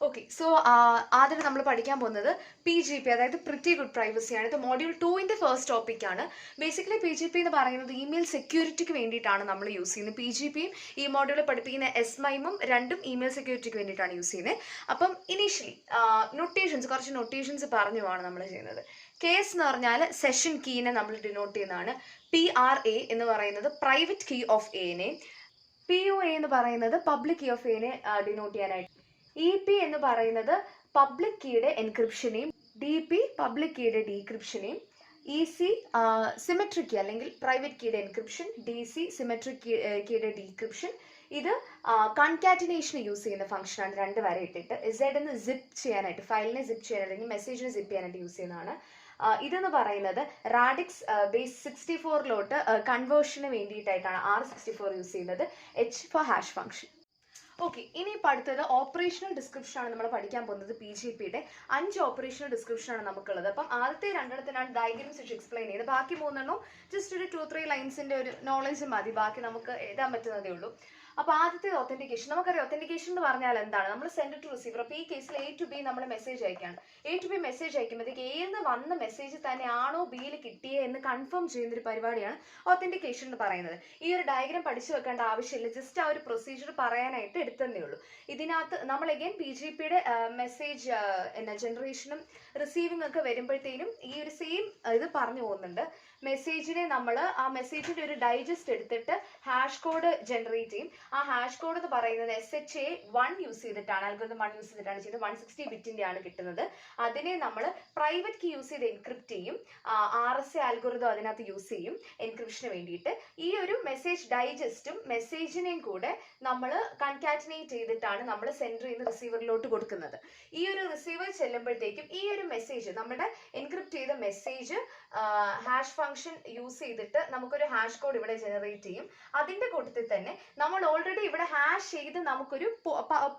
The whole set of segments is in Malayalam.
ഓക്കെ, സോ ആദ്യം നമ്മൾ പഠിക്കാൻ പോകുന്നത് PGP, അതായത് പ്രിറ്റി ഗുഡ് പ്രൈവസി ആണ്. ഇത് മോഡ്യൂൾ 2-ന്റെ ഫസ്റ്റ് ടോപ്പിക്കാണ്. ബേസിക്കലി PGP എന്ന് പറയുന്നത് ഇമെയിൽ സെക്യൂരിറ്റിക്ക് വേണ്ടിയിട്ടാണ് നമ്മൾ യൂസ് ചെയ്യുന്നത്. PGPയും ഈ മോഡ്യൂളിൽ പഠിപ്പിക്കുന്ന SMIM-ഉം രണ്ടും ഇമെയിൽ സെക്യൂരിറ്റിക്ക് വേണ്ടിയിട്ടാണ് യൂസ് ചെയ്യുന്നത്. അപ്പം ഇനീഷ്യലി കുറച്ച് നൊട്ടേഷൻസ് പറഞ്ഞുമാണ് നമ്മൾ ചെയ്യുന്നത്. കേസ് എന്ന് പറഞ്ഞാൽ സെഷൻ കീനെ നമ്മൾ ഡിനോട്ട് ചെയ്യുന്നതാണ്. PRA എന്ന് പറയുന്നത് പ്രൈവറ്റ് കീ ഓഫ് എനെ, POA എന്ന് പറയുന്നത് പബ്ലിക് കീ ഓഫ് എനെ ഡിനോട്ട് ചെയ്യാനായിട്ട്, EP എന്ന് പറയുന്നത് പബ്ലിക് കീയുടെ എൻക്രിപ്ഷനെയും, DP പബ്ലിക് കീയുടെ ഡീക്രിപ്ഷനെയും, EC സിമെട്രിക് കീ അല്ലെങ്കിൽ പ്രൈവറ്റ് കീയുടെ എൻക്രിപ്ഷൻ, DC സിമെട്രിക് കീയുടെ ഡീക്രിപ്ഷൻ. ഇത് കൺകാറ്റിനേഷന് യൂസ് ചെയ്യുന്ന ഫംഗ്ഷനാണ്. 2 വരെ ഇട്ടിട്ട് Z എന്ന് സിപ്പ് ചെയ്യാനായിട്ട്, ഫയലിനെ സിപ്പ് ചെയ്യാനായിട്ട് അല്ലെങ്കിൽ മെസ്സേജിനെ സിപ്പ് ചെയ്യാനായിട്ട് യൂസ് ചെയ്യുന്നതാണ്. ഇതെന്ന് പറയുന്നത് റാഡിക്സ് ബേസ് 64 കൺവേർഷന് വേണ്ടിയിട്ടായിട്ടാണ് R64 യൂസ് ചെയ്യുന്നത്, H for hash function. Okay, ഇനി ഇപ്പോൾ അടുത്തത് ഓപ്പറേഷണൽ ഡിസ്ക്രിപ്ഷൻ ആണ് നമ്മൾ പഠിക്കാൻ പോകുന്നത്. PGPയുടെ 5 ഓപ്പറേഷണൽ ഡിസ്ക്രിപ്ഷൻ ആണ് നമുക്കുള്ളത്. അപ്പം ആദ്യത്തെ 2 ഡയഗ്രാംസ് വെച്ച് എക്സ്പ്ലെയിൻ ചെയ്ത്, ബാക്കി 3 ജസ്റ്റ് ഒരു 2-3 ലൈൻസിന്റെ ഒരു നോളേജ് മതി, ബാക്കി നമുക്ക് എഴുതാൻ പറ്റുന്നതേ ഉള്ളൂ. അപ്പോൾ ആദ്യത്തെ ഒത്തന്റിക്കേഷൻ. നമുക്കറിയാം ഒത്തന്റിക്കേഷൻ എന്ന് പറഞ്ഞാൽ എന്താണ്. നമ്മൾ സെൻഡ് ടു റിസീവർ. അപ്പോൾ ഈ കേസിൽ A to B നമ്മൾ മെസ്സേജ് അയക്കുകയാണ്. A to B മെസ്സേജ് അയക്കുമ്പോഴത്തേക്ക് Aന്ന് വന്ന മെസ്സേജ് തന്നെയാണോ Bയിൽ കിട്ടിയേ എന്ന് കൺഫേം ചെയ്യുന്നൊരു പരിപാടിയാണ് ഒത്തന്റിക്കേഷൻ എന്ന് പറയുന്നത്. ഈ ഒരു ഡയഗ്രാം പഠിച്ചു വെക്കേണ്ട ആവശ്യമില്ല, ജസ്റ്റ് ആ ഒരു പ്രൊസീജിയർ പറയാനായിട്ട് എടുത്തതേ ഉള്ളൂ. ഇതിനകത്ത് നമ്മൾ അഗൈൻ PGPയുടെ മെസ്സേജ് ജനറേഷനും റിസീവിംഗ് ഒക്കെ വരുമ്പോഴത്തേനും ഈ ഒരു സെയിം ഇത് പറഞ്ഞു പോകുന്നുണ്ട്. മെസ്സേജിനെ നമ്മൾ ആ മെസ്സേജിന്റെ ഒരു ഡൈജസ്റ്റ് എടുത്തിട്ട് ഹാഷ് കോഡ് ജനറേറ്റ് ചെയ്യും. ആ ഹാഷ് കോഡ് എന്ന് പറയുന്നത് SHA1 യൂസ് ചെയ്തിട്ടാണ്, അൽഗോരിതം 1 യൂസ് ചെയ്തിട്ടാണ് ചെയ്യുന്നത്. 160 ബിറ്റിന്റെ ആണ് കിട്ടുന്നത്. അതിനെ നമ്മൾ പ്രൈവറ്റ് കീ യൂസ് ചെയ്ത് എൻക്രിപ്റ്റ് ചെയ്യും. RSA അൽഗോരിതം അതിനകത്ത് യൂസ് ചെയ്യും എൻക്രിപ്ഷന് വേണ്ടിയിട്ട്. ഈ ഒരു മെസ്സേജ് ഡൈജസ്റ്റും മെസ്സേജിനെയും കൂടെ നമ്മൾ കൺകാറ്റിനേറ്റ് ചെയ്തിട്ടാണ് നമ്മൾ സെൻഡറിൽ നിന്ന് റിസീവറിലോട്ട് കൊടുക്കുന്നത്. ഈ ഒരു റിസീവർ ചെല്ലുമ്പോഴത്തേക്കും ഈ ഒരു മെസ്സേജ്, നമ്മുടെ എൻക്രിപ്റ്റ് ചെയ്ത മെസ്സേജ് ഹാഷ് ഫംഗ്ഷൻ യൂസ് ചെയ്തിട്ട് നമുക്കൊരു ഹാഷ് കോഡ് ഇവിടെ ജനറേറ്റ് ചെയ്യും. അതിന്റെ കൂട്ടത്തിൽ തന്നെ നമ്മൾ ഓൾറെഡി ഇവിടെ ഹാഷ് ചെയ്ത് നമുക്കൊരു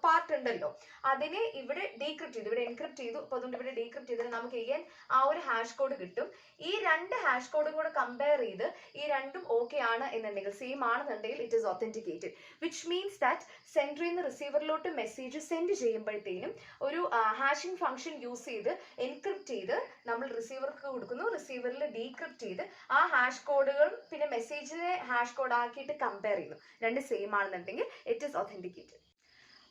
പാർട്ട് ഉണ്ടല്ലോ, അതിനെ ഇവിടെ ഡീക്രിപ്റ്റ് ചെയ്തു, ഇവിടെ എൻക്രിപ്റ്റ് ചെയ്തു. അപ്പോൾ അതുകൊണ്ട് ഇവിടെ ഡീക്രിപ്റ്റ് ചെയ്തിട്ട് നമുക്ക് ചെയ്യാൻ ആ ഒരു ഹാഷ് കോഡ് കിട്ടും. ഈ 2 ഹാഷ് കോഡും കൂടെ കമ്പയർ ചെയ്ത് ഈ രണ്ടും ഓക്കെ ആണ് എന്നുണ്ടെങ്കിൽ, സെയിം ആണെന്നുണ്ടെങ്കിൽ it is authenticated, which means that സെൻഡറിൽ നിന്ന് റിസീവറിലോട്ട് മെസ്സേജ് സെൻഡ് ചെയ്യുമ്പോഴത്തേനും ഒരു ഹാഷിംഗ് ഫംഗ്ഷൻ യൂസ് ചെയ്ത് എൻക്രിപ്റ്റ് ചെയ്ത് നമ്മൾ റിസീവർക്ക് കൊടുക്കുന്നു. റിസീവറിൽ ഡീക്രിപ്റ്റ് ചെയ്ത് ആ ഹാഷ് കോഡുകളും പിന്നെ മെസ്സേജിനെ ഹാഷ് കോഡ് ആക്കിയിട്ട് കമ്പയർ ചെയ്യുന്നു. 2 സെയിം ആണെന്നുണ്ടെങ്കിൽ ഇറ്റ് ഈസ് ഒത്തന്റിക്കേറ്റഡ്.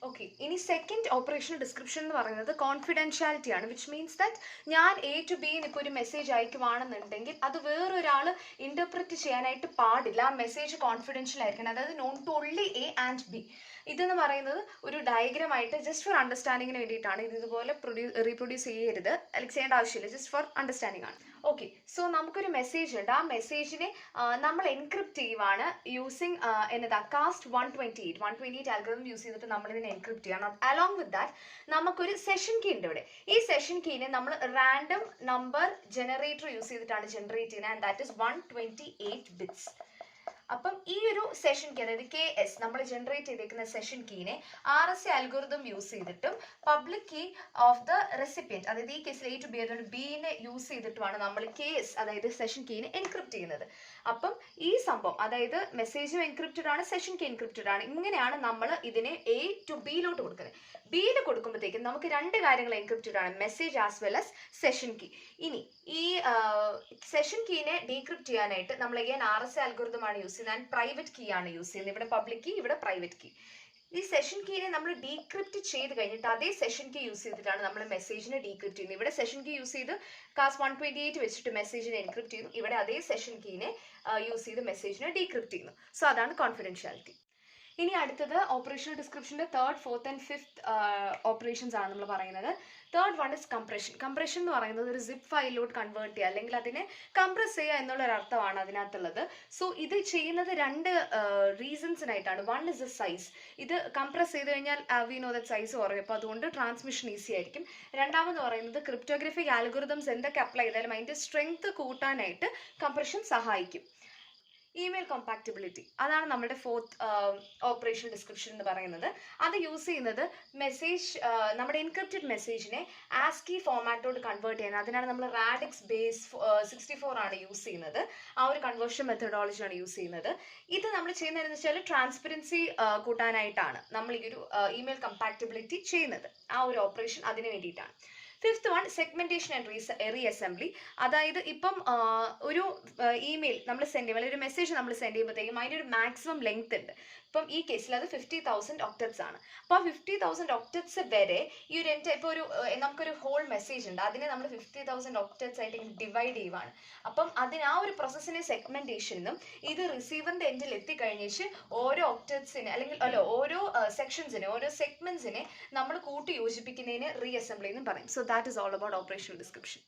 ഓക്കെ, ഇനി സെക്കൻഡ് ഓപ്പറേഷണൽ ഡിസ്ക്രിപ്ഷൻ എന്ന് പറയുന്നത് കോൺഫിഡൻഷ്യാലിറ്റി ആണ്, വിച്ച് മീൻസ് ദാറ്റ് ഞാൻ A to B ഇപ്പോൾ ഒരു മെസ്സേജ് അയക്കുവാണെന്നുണ്ടെങ്കിൽ അത് വേറൊരാൾ ഇന്റർപ്രറ്റ് ചെയ്യാനായിട്ട് പാടില്ല. ആ മെസ്സേജ് കോൺഫിഡൻഷ്യൽ ആയിരിക്കണം, അതായത് known to only A and B. ഇതെന്ന് പറയുന്നത് ഒരു ഡയഗ്രാം ആയിട്ട് ജസ്റ്റ് ഫോർ അണ്ടർസ്റ്റാൻഡിങ്ങിന് വേണ്ടിയിട്ടാണ്. ഇത് ഇതുപോലെ റീപ്രൊഡ്യൂസ് ചെയ്യരുത്, അല്ലെങ്കിൽ ചെയ്യേണ്ട ആവശ്യമില്ല, ജസ്റ്റ് ഫോർ അണ്ടർസ്റ്റാൻഡിങ് ആണ്. ഓക്കെ, സോ നമുക്കൊരു മെസ്സേജ് ഉണ്ട്. ആ മെസ്സേജിനെ നമ്മൾ എൻക്രിപ്റ്റ് ചെയ്യുവാണ് യൂസിങ് എന്നതാ കാസ്റ്റ് 128 അൽഗോരിതം യൂസ് ചെയ്തിട്ട് നമ്മൾ ഇതിനെ എൻക്രിപ്റ്റ് ചെയ്യണം. അലോങ് വിത്ത് ദാറ്റ് നമുക്കൊരു സെഷൻ കീ ഉണ്ട് ഇവിടെ. ഈ സെഷൻ കീനെ നമ്മൾ റാൻഡം നമ്പർ ജനറേറ്റർ യൂസ് ചെയ്തിട്ടാണ് ജനറേറ്റ് ചെയ്യുന്നത്, ആൻഡ് ദാറ്റ് ഇസ് 128 ബിറ്റ്സ്. അപ്പം ഈ ഒരു സെഷൻ കീ, അതായത് KS നമ്മൾ ജനറേറ്റ് ചെയ്തേക്കുന്ന സെഷൻ കീനെ RSA അൽഗോരിതം യൂസ് ചെയ്തിട്ടും public key of the recipient, അതായത് ഈ കേസിൽ A to B ആയതുകൊണ്ട് Bനെ യൂസ് ചെയ്തിട്ടുമാണ് നമ്മൾ KS അതായത് സെഷൻ കീനെ എൻക്രിപ്റ്റ് ചെയ്യുന്നത്. അപ്പം ഈ സംഭവം, അതായത് മെസ്സേജും എൻക്രിപ്റ്റഡ് ആണ്, സെഷൻ കീ എൻക്രിപ്റ്റഡ് ആണ്. ഇങ്ങനെയാണ് നമ്മൾ ഇതിനെ A to Bയിലോട്ട് കൊടുക്കുന്നത്. Bയിൽ കൊടുക്കുമ്പോഴത്തേക്കും നമുക്ക് 2 കാര്യങ്ങൾ എൻക്രിപ്റ്റഡ് ആണ്, message as well as session key. ഇനി ഈ സെഷൻ കീനെ ഡീക്രിപ്റ്റ് ചെയ്യാനായിട്ട് നമ്മൾ again RSA അൽഗോരിതം ആണ് യൂസ് ചെയ്യുന്നത്, ആൻഡ് പ്രൈവറ്റ് കീ ആണ് യൂസ് ചെയ്യുന്നത്. ഇവിടെ പബ്ലിക് കീ, ഇവിടെ പ്രൈവറ്റ് കീ. ഈ സെഷൻ കീനെ നമ്മൾ ഡീക്രിപ്റ്റ് ചെയ്ത് കഴിഞ്ഞിട്ട് അതേ സെഷൻ കീ യൂസ് ചെയ്തിട്ടാണ് നമ്മൾ മെസ്സേജിനെ ഡീക്രിപ്റ്റ് ചെയ്യുന്നത്. ഇവിടെ സെഷൻ കീ യൂസ് ചെയ്ത് കാസ് 128 വെച്ചിട്ട് മെസ്സേജിനെ എൻക്രിപ്റ്റ് ചെയ്യുന്നു. ഇവിടെ അതേ സെഷൻ കീനെ യൂസ് ചെയ്ത് മെസ്സേജിനെ ഡീക്രിപ്റ്റ് ചെയ്യുന്നു. സോ അതാണ് കോൺഫിഡൻഷ്യാലിറ്റി. ഇനി അടുത്തത് operational ഡിസ്ക്രിപ്ഷൻ്റെ 3rd, 4th and 5th operations ആണ് നമ്മൾ പറയുന്നത്. 3rd one is compression. Compression എന്ന് പറയുന്നത് ഒരു സിപ്പ് ഫയലിലോട്ട് കൺവേർട്ട് ചെയ്യുക, അല്ലെങ്കിൽ അതിനെ കംപ്രസ് ചെയ്യുക എന്നുള്ളൊരർത്ഥമാണ് അതിനകത്തുള്ളത്. സോ ഇത് ചെയ്യുന്നത് 2 റീസൺസിനായിട്ടാണ്. 1 is the സൈസ്. ഇത് കംപ്രസ് ചെയ്ത് കഴിഞ്ഞാൽ വി നോ ദാറ്റ് സൈസ് കുറയും, അപ്പോൾ അതുകൊണ്ട് ട്രാൻസ്മിഷൻ ഈസി ആയിരിക്കും. രണ്ടാമെന്ന് പറയുന്നത് ക്രിപ്റ്റോഗ്രഫിക് ആൽഗോരിതംസ് എന്തൊക്കെ അപ്ലൈ ചെയ്താലും അതിൻ്റെ സ്ട്രെങ്ത് കൂട്ടാനായിട്ട് കംപ്രഷൻ സഹായിക്കും. ഇമെയിൽ കോമ്പാക്റ്റബിലിറ്റി അതാണ് നമ്മുടെ ഫോർത്ത് ഓപ്പറേഷൻ ഡിസ്ക്രിപ്ഷൻ എന്ന് പറയുന്നത്. അത് യൂസ് ചെയ്യുന്നത് മെസ്സേജ് നമ്മുടെ എൻക്രിപ്റ്റഡ് മെസ്സേജിനെ ആസ്കി ഫോമാറ്റോട് കൺവേർട്ട് ചെയ്യാൻ. അതിനാണ് നമ്മൾ റാഡിക്സ് ബേസ് 64 ആണ് യൂസ് ചെയ്യുന്നത്. ആ ഒരു കൺവേർഷൻ മെത്തഡോളജിയാണ് യൂസ് ചെയ്യുന്നത്. ഇത് നമ്മൾ ചെയ്യുന്നതെന്ന് വെച്ചാൽ ട്രാൻസ്പെറൻസി കൂട്ടാനായിട്ടാണ് നമ്മൾ ഈ ഒരു ഇമെയിൽ കമ്പാക്റ്റബിലിറ്റി ചെയ്യുന്നത്. ആ ഒരു ഓപ്പറേഷൻ അതിന് വേണ്ടിയിട്ടാണ്. Fifth one segmentation and reassembly. അതായത് ഇപ്പം ഒരു ഇമെയിൽ നമ്മൾ സെൻഡ് ചെയ്യുമ്പോൾ അല്ലെങ്കിൽ ഒരു മെസ്സേജ് നമ്മൾ സെൻഡ് ചെയ്യുമ്പോഴത്തേക്കും അതിൻ്റെ ഒരു മാക്സിമം ലെങ്ത് ഉണ്ട്. ഇപ്പം ഈ കേസിൽ അത് 50,000 ഒക്ടറ്റ്സ് ആണ്. അപ്പോൾ 50,000 ഒക്ടറ്റ്സ് വരെ ഈ ഒരു ഇപ്പോൾ ഒരു നമുക്കൊരു ഹോൾ മെസ്സേജ് ഉണ്ട്, അതിനെ നമ്മൾ 50,000 ഒക്ടറ്റ്സ് ആയിട്ട് ഡിവൈഡ് ചെയ്യുവാണ്. അപ്പം അതിന് ആ ഒരു പ്രോസസ്സിനെ സെഗ്മെന്റേഷനും ഇത് റിസീവറിന്റെ എൻഡിൽ എത്തിക്കഴിഞ്ഞിട്ട് ഓരോ ഒക്ടറ്റ്സിനെ അല്ലെങ്കിൽ ഓരോ സെക്ഷൻസിനെ ഓരോ സെഗ്മെന്റ്സിനെ നമ്മൾ കൂട്ടി യോജിപ്പിക്കുന്നതിന് റീഅസംബ്ലി എന്നും പറയും. So that is all about operational description.